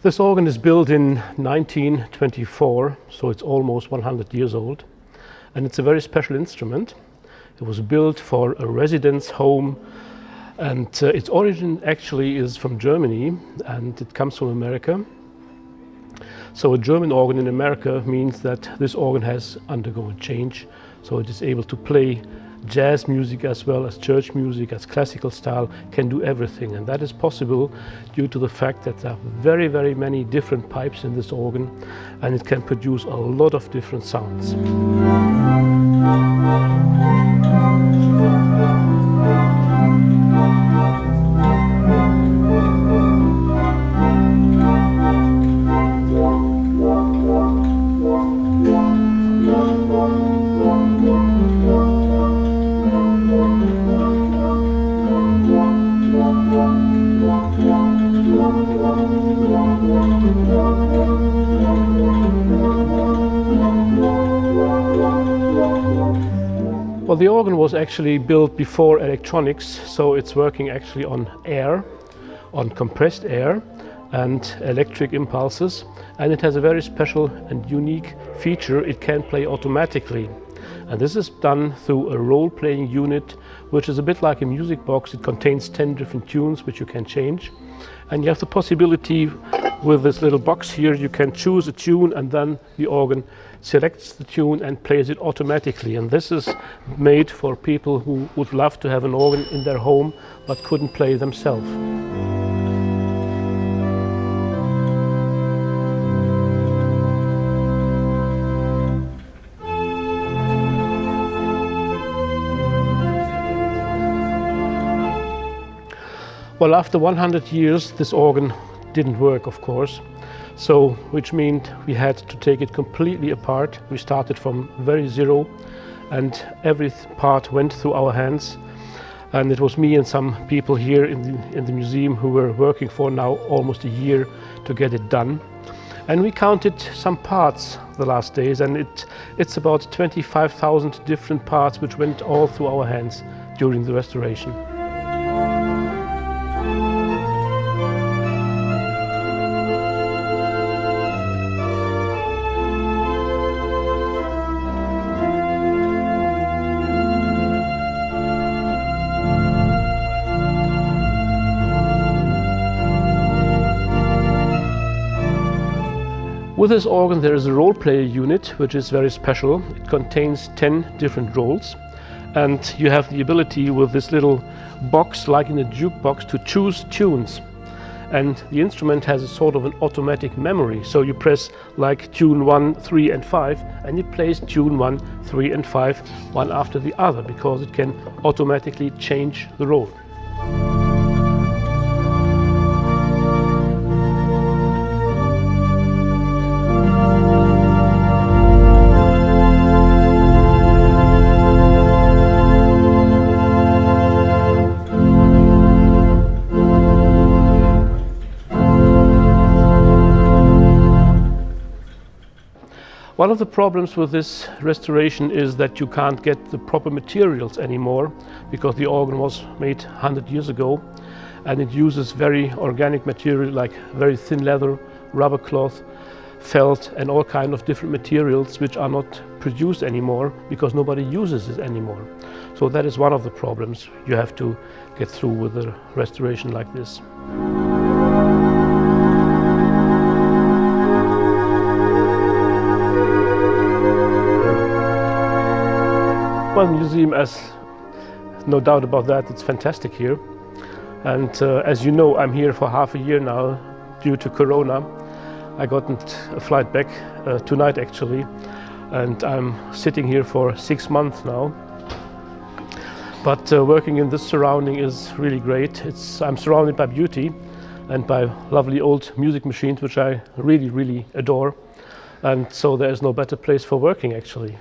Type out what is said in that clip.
This organ is built in 1924, so it's almost 100 years old, and it's a very special instrument. It was built for a residence home, and its origin actually is from Germany, and it comes from America. So a German organ in America means that this organ has undergone change, so it is able to play jazz music as well as church music, as classical style, can do everything. And that is possible due to the fact that there are very, very many different pipes in this organ, and it can produce a lot of different sounds. Well, the organ was actually built before electronics, so it's working actually on air, on compressed air and electric impulses, and it has a very special and unique feature. It can play automatically, and this is done through a role-playing unit, which is a bit like a music box. It contains 10 different tunes which you can change, and you have the possibility with this little box here, you can choose a tune, and then the organ selects the tune and plays it automatically. And this is made for people who would love to have an organ in their home but couldn't play themselves. Well, after 100 years, this organ didn't work, of course, so which meant we had to take it completely apart. We started from very zero, and every part went through our hands, and it was me and some people here in the museum who were working for now almost a year to get it done. And we counted some parts the last days, and it's about 25,000 different parts which went all through our hands during the restoration. With this organ there is a role player unit which is very special. It contains 10 different roles, and you have the ability with this little box, like in a jukebox, to choose tunes. And the instrument has a sort of an automatic memory, so you press like tune 1, 3 and 5, and it plays tune 1, 3 and 5 one after the other, because it can automatically change the role. One of the problems with this restoration is that you can't get the proper materials anymore, because the organ was made 100 years ago, and it uses very organic material like very thin leather, rubber cloth, felt and all kind of different materials which are not produced anymore because nobody uses it anymore. So that is one of the problems you have to get through with a restoration like this. Well, the museum, as no doubt about that, it's fantastic here. And as you know, I'm here for half a year now due to Corona. I got a flight back tonight actually, and I'm sitting here for 6 months now. But working in this surrounding is really great. I'm surrounded by beauty and by lovely old music machines, which I really, really adore. And so there is no better place for working actually.